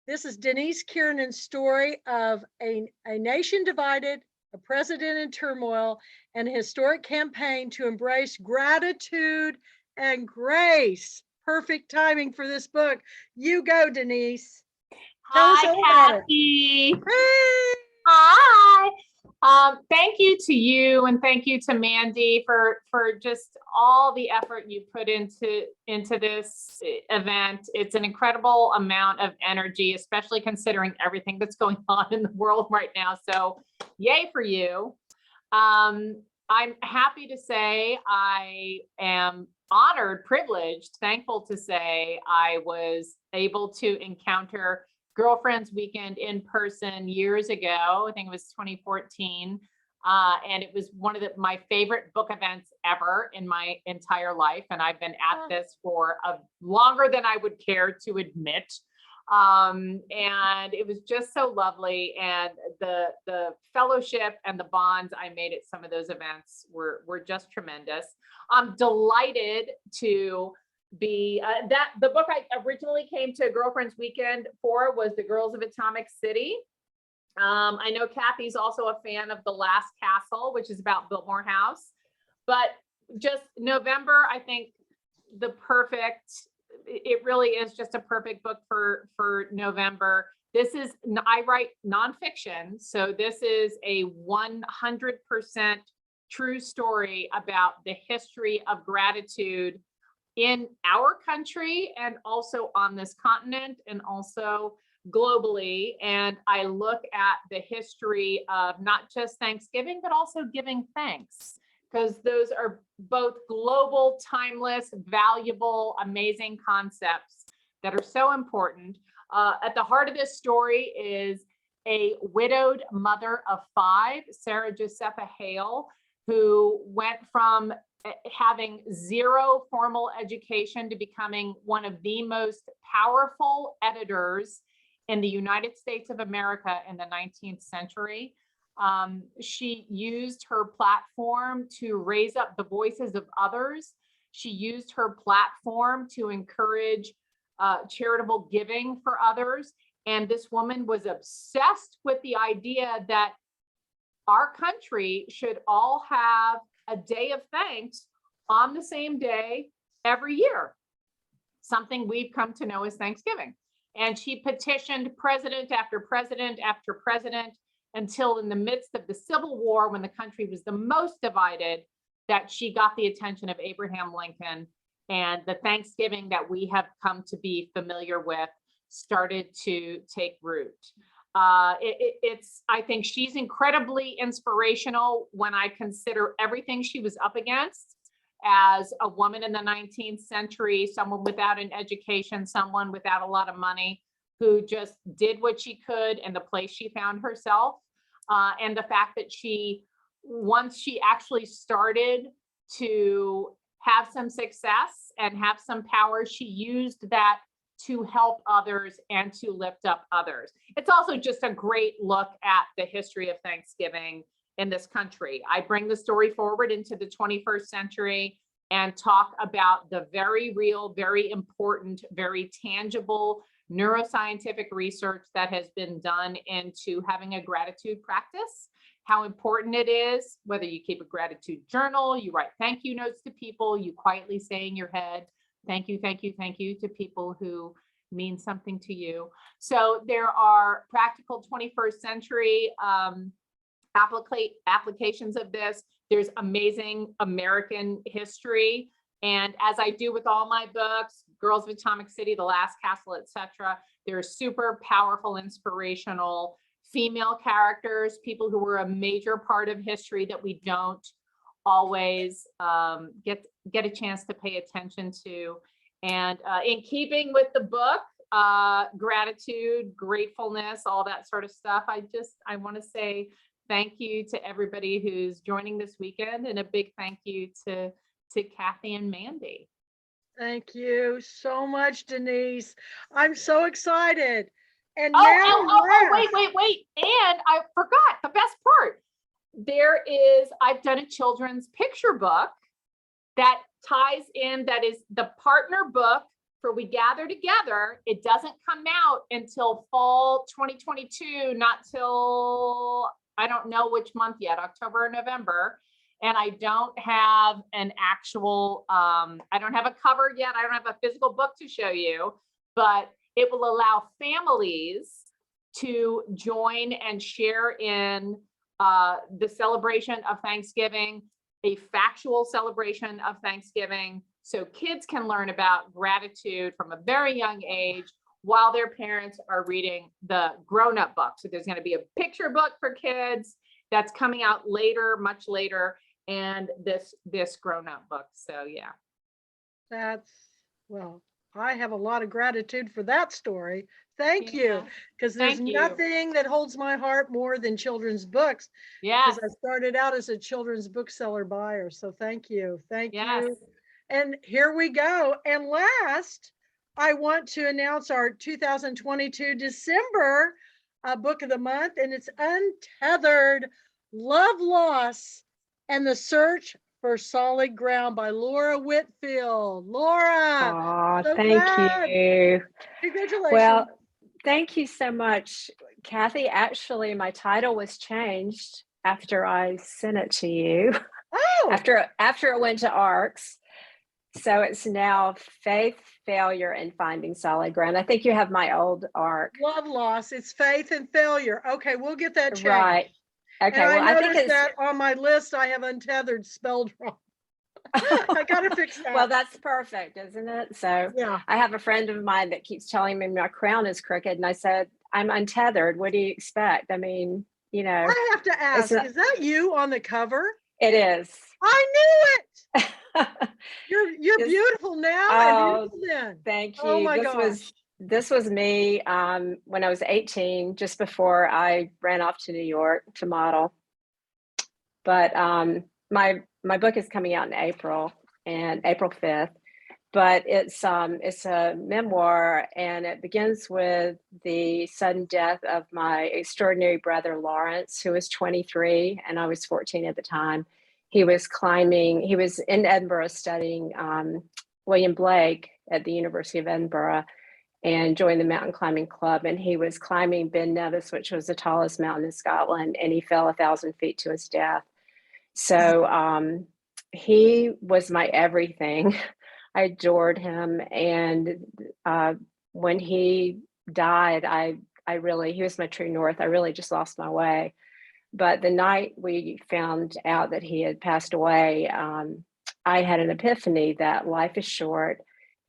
This is Denise Kiernan's story of a nation divided, a president in turmoil, and a historic campaign to embrace gratitude and grace. Perfect timing for this book. You go, Denise. Tell us Hi, all about it. Kathy. Hey! Hi. Thank you to you and thank you to Mandy for just all the effort you put into this event. It's an incredible amount of energy, especially considering everything that's going on in the world right now. So yay for you. I'm happy to say I am honored, privileged, thankful to say I was able to encounter Girlfriends Weekend in person years ago. I think it was 2014. And it was one of my favorite book events ever in my entire life. And I've been at this for longer than I would care to admit. And it was just so lovely. And the fellowship and the bonds I made at some of those events were just tremendous. I'm delighted to be the book I originally came to Girlfriends Weekend for was The Girls of Atomic City. I know Kathy's also a fan of The Last Castle, which is about Biltmore House, but just November, I think it really is just a perfect book for November. I write nonfiction, so this is a 100% true story about the history of gratitude in our country and also on this continent and also globally. And I look at the history of not just Thanksgiving, but also giving thanks, because those are both global, timeless, valuable, amazing concepts that are so important. At the heart of this story is a widowed mother of 5, Sarah Josepha Hale, who went from having 0 formal education to becoming one of the most powerful editors in the United States of America in the 19th century. She used her platform to raise up the voices of others. She used her platform to encourage charitable giving for others. And this woman was obsessed with the idea that our country should all have a day of thanks on the same day every year, something we've come to know as Thanksgiving. And she petitioned president after president after president until in the midst of the Civil War, when the country was the most divided, that she got the attention of Abraham Lincoln, and the Thanksgiving that we have come to be familiar with started to take root. I think she's incredibly inspirational when I consider everything she was up against as a woman in the 19th century, someone without an education, someone without a lot of money, who just did what she could in the place she found herself. And the fact that once she actually started to have some success and have some power, she used that to help others and to lift up others. It's also just a great look at the history of Thanksgiving in this country. I bring the story forward into the 21st century and talk about the very real, very important, very tangible neuroscientific research that has been done into having a gratitude practice, how important it is, whether you keep a gratitude journal, you write thank you notes to people, you quietly say in your head, thank you, thank you, thank you to people who mean something to you. So there are practical 21st century applications of this. There's amazing American history. And as I do with all my books, Girls of Atomic City, The Last Castle, etc., there's super powerful, inspirational female characters, people who were a major part of history that we don't always get a chance to pay attention to. And in keeping with the book, gratitude, gratefulness, all that sort of stuff, I want to say thank you to everybody who's joining this weekend, and a big thank you to Kathy and Mandy. Thank you so much, Denise. I'm so excited. And Wait. And I forgot the best part. I've done a children's picture book that ties in, that is the partner book for We Gather Together. It doesn't come out until fall 2022, not till, I don't know which month yet, October or November. And I don't have an actual, I don't have a cover yet. I don't have a physical book to show you, but It will allow families to join and share in the celebration of Thanksgiving, a factual celebration of Thanksgiving, so kids can learn about gratitude from a very young age while their parents are reading the grown-up book. So there's going to be a picture book for kids that's coming out later, much later, and this grown-up book. So yeah. Well, I have a lot of gratitude for that story. Thank you. Because there's Thank you. nothing that holds my heart more than children's books. Yes. Because I started out as a children's bookseller buyer. So thank you. Thank Yes. you. And here we go. And last, I want to announce our 2022 December book of the month, and it's Untethered: Love, Loss, and the Search for Solid Ground by Laura Whitfield. Laura, Oh, so thank glad. you. Congratulations. Well, thank you so much, Kathy. Actually, my title was changed after I sent it to you. Oh, After it went to ARCS. So it's now Faith, Failure, and Finding Solid Ground. I think you have my old ARC. Love, Loss. It's Faith and Failure. Okay, we'll get that changed. Right. Okay. And Well, I I think noticed it's that on my list, I have Untethered spelled wrong. I gotta fix that. well, that's perfect, isn't it? So Yeah. I have a friend of mine that keeps telling me my crown is crooked, and I said, I'm untethered. What do you expect? I mean, you know, I have to ask, not- is that you on the cover? it is. I knew it. You're Just- beautiful now Oh, and beautiful then. Thank you. Oh my This was me when I was 18, just before I ran off to New York to model. But my book is coming out in April 5th. But it's a memoir, and it begins with the sudden death of my extraordinary brother Lawrence, who was 23 and I was 14 at the time. He was in Edinburgh studying William Blake at the University of Edinburgh, and joined the mountain climbing club. And he was climbing Ben Nevis, which was the tallest mountain in Scotland, and he fell 1,000 feet to his death. So he was my everything. I adored him. And when he died, he was my true north. I really just lost my way. But the night we found out that he had passed away, I had an epiphany that life is short.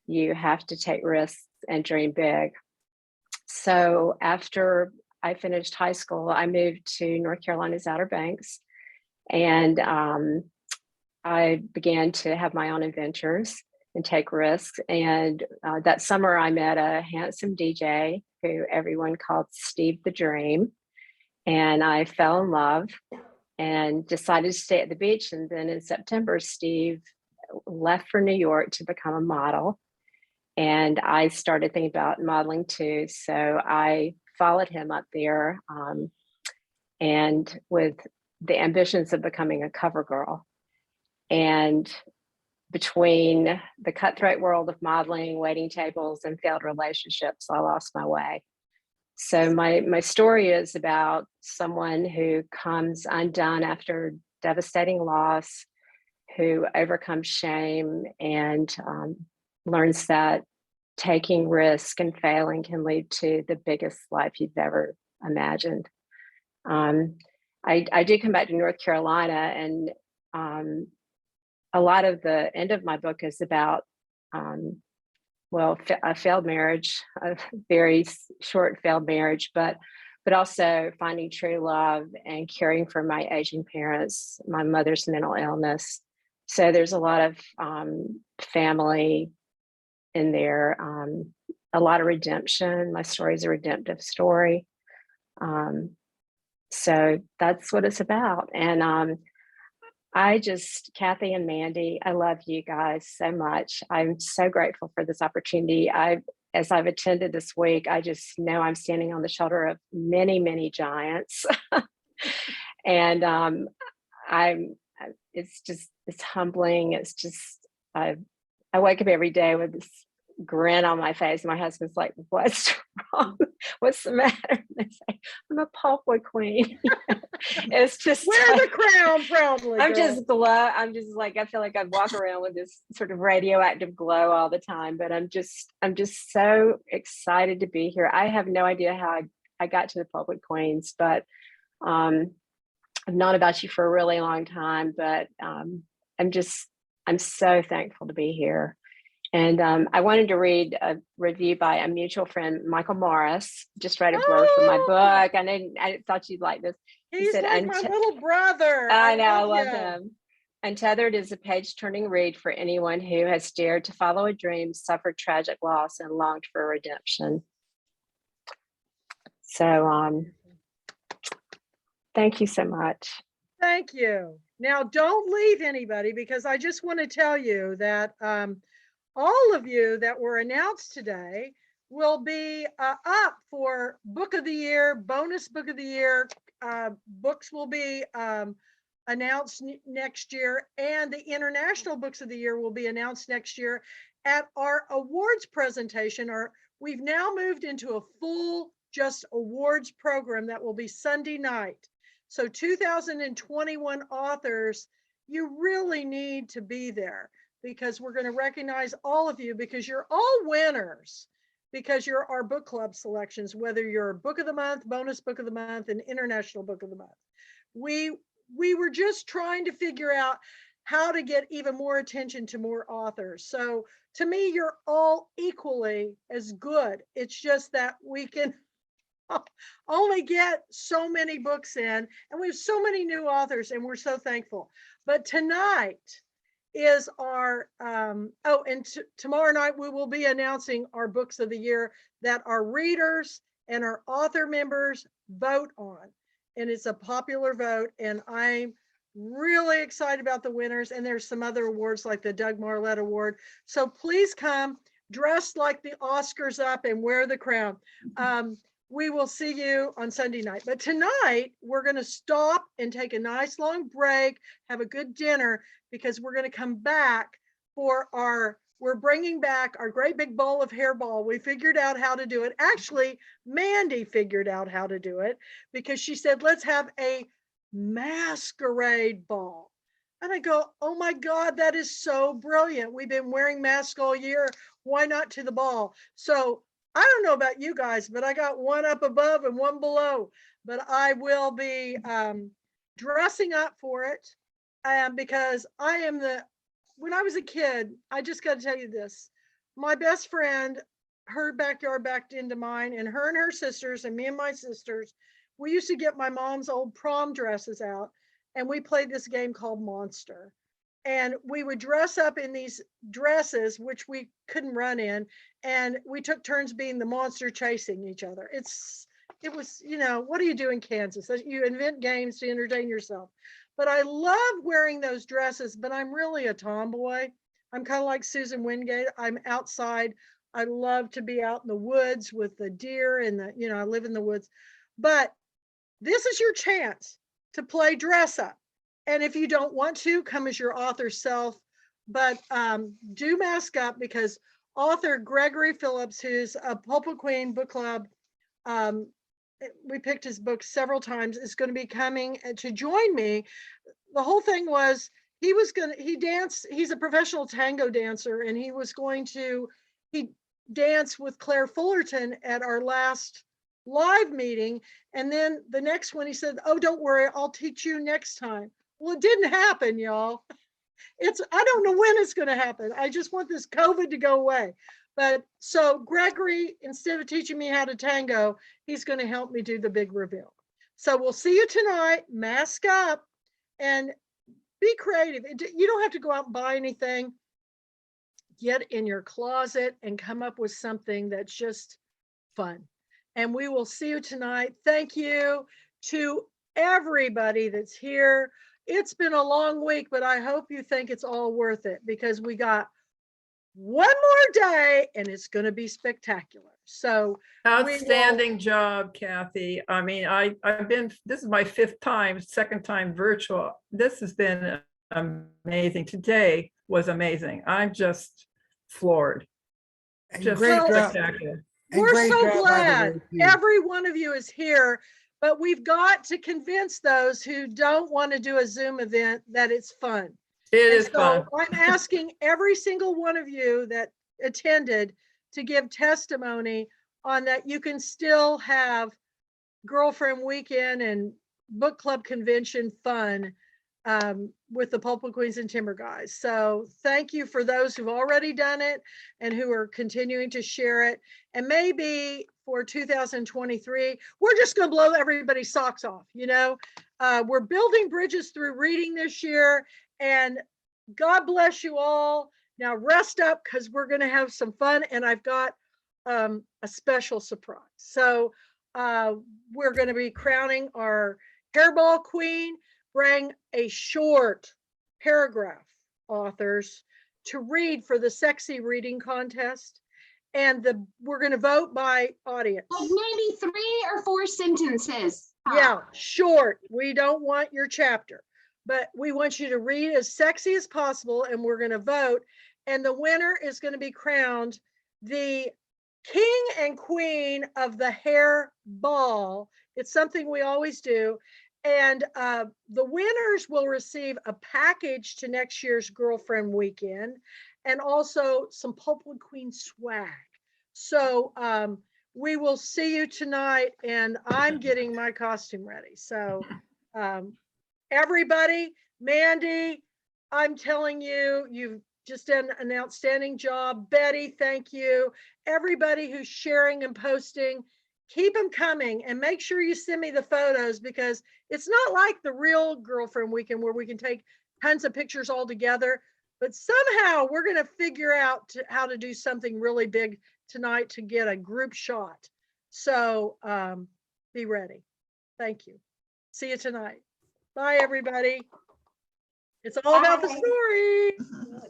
You have to take risks and dream big. So after I finished high school, I moved to North Carolina's Outer Banks, and I began to have my own adventures and take risks. And that summer I met a handsome DJ who everyone called Steve the Dream. And I fell in love and decided to stay at the beach. And then in September, Steve left for New York to become a model. And I started thinking about modeling too. So I followed him up there, and with the ambitions of becoming a cover girl. And between the cutthroat world of modeling, waiting tables, and failed relationships, I lost my way. So my story is about someone who comes undone after devastating loss, who overcomes shame and learns that taking risk and failing can lead to the biggest life you've ever imagined. I did come back to North Carolina, and a lot of the end of my book is about a failed marriage, a very short failed marriage, but also finding true love and caring for my aging parents, my mother's mental illness. So there's a lot of family in there, a lot of redemption. My story is a redemptive story. So that's what it's about. And Kathy and Mandy, I love you guys so much. I'm so grateful for this opportunity. As I've attended this week, I just know I'm standing on the shoulder of many, many giants. And it's humbling. It's just, I wake up every day with grin on my face. My husband's like, "What's wrong? What's the matter?" And I say, "I'm a Pulpwood queen." It's just Wear the crown proudly. I'm girl. just glow. I'm just like, I feel like I walk around with this sort of radioactive glow all the time, but I'm just so excited to be here. I have no idea how I got to the Pulpwood Queens, but I've known about you for a really long time, but I'm so thankful to be here. And I wanted to read a review by a mutual friend, Michael Morris, just read a blurb for my book. I thought you'd like this. He's said, like my little brother. I know, I love you. him. Untethered is a page-turning read for anyone who has dared to follow a dream, suffered tragic loss, and longed for redemption. So thank you so much. Thank you. Now, don't leave anybody, because I just want to tell you that all of you that were announced today will be up for Book of the Year, bonus Book of the Year. Books will be announced next year, and the International Books of the Year will be announced next year at our awards presentation. We've now moved into a full just awards program that will be Sunday night. So 2021 authors, you really need to be there, because we're going to recognize all of you, because you're all winners, because you're our book club selections, whether you're Book of the Month, bonus Book of the Month, and International Book of the Month. We were just trying to figure out how to get even more attention to more authors. So to me, you're all equally as good. It's just that we can only get so many books in, and we have so many new authors, and we're so thankful. But tonight is our tomorrow night we will be announcing our books of the year that our readers and our author members vote on, and it's a popular vote, and I'm really excited about the winners. And there's some other awards like the Doug Marlette Award, so please come dressed like the Oscars up and wear the crown. We will see you on Sunday night. But tonight, we're going to stop and take a nice long break, have a good dinner, because we're going to come back for we're bringing back our great big bowl of hairball. We figured out how to do it. Actually, Mandy figured out how to do it, because she said, let's have a masquerade ball. And I go, oh my God, that is so brilliant. We've been wearing masks all year. Why not to the ball? So I don't know about you guys, but I got one up above and one below, but I will be dressing up for it, because when I was a kid, I just got to tell you this, my best friend, her backyard backed into mine, and her sisters and me and my sisters, we used to get my mom's old prom dresses out, and we played this game called Monster. And we would dress up in these dresses, which we couldn't run in, and we took turns being the monster chasing each other. It was, what do you do in Kansas? You invent games to entertain yourself. But I love wearing those dresses, but I'm really a tomboy. I'm kind of like Susan Wingate. I'm outside. I love to be out in the woods with the deer and I live in the woods. But this is your chance to play dress up. And if you don't want to, come as your author self, but do mask up, because author Gregory Phillips, who's a Pulpwood Queen book club, we picked his book several times, is going to be coming to join me. The whole thing was he's a professional tango dancer, and he danced with Claire Fullerton at our last live meeting. And then the next one, he said, oh, don't worry, I'll teach you next time. Well, it didn't happen, y'all. I don't know when it's going to happen. I just want this COVID to go away. But so Gregory, instead of teaching me how to tango, he's going to help me do the big reveal. So we'll see you tonight. Mask up and be creative. You don't have to go out and buy anything. Get in your closet and come up with something that's just fun. And we will see you tonight. Thank you to everybody that's here. It's been a long week, but I hope you think it's all worth it, because we got one more day and it's going to be spectacular. So outstanding job, Kathy. I mean, this is my second time virtual. This has been amazing. Today was amazing. I'm just floored. And Just great job. spectacular. And We're great so job, by the glad way, too. every one of you is here, but we've got to convince those who don't want to do a Zoom event that it's fun. It And is fun. so I'm asking every single one of you that attended to give testimony on that you can still have girlfriend weekend and book club convention fun with the Pulpwood Queens and Timber Guys. So thank you for those who've already done it and who are continuing to share it. And maybe for 2023, we're just going to blow everybody's socks off. You know, we're building bridges through reading this year, and God bless you all. Now rest up because we're going to have some fun, and I've got a special surprise. So we're going to be crowning our hairball queen, bring a short paragraph authors to read for the sexy reading contest. And we're going to vote by audience. Like maybe 3 or 4 sentences. Yeah, short. We don't want your chapter, but we want you to read as sexy as possible, and we're going to vote. And the winner is going to be crowned the king and queen of the hair ball. It's something we always do. And the winners will receive a package to next year's girlfriend weekend and also some Pulpwood Queen swag. So we will see you tonight, and I'm getting my costume ready. So everybody, Mandy, I'm telling you, you've just done an outstanding job. Betty, thank you. Everybody who's sharing and posting, keep them coming, and make sure you send me the photos, because it's not like the real girlfriend weekend where we can take tons of pictures all together, but somehow we're going to figure out how to do something really big tonight to get a group shot. So be ready. Thank you. See you tonight. Bye, everybody. It's all about the Bye. story.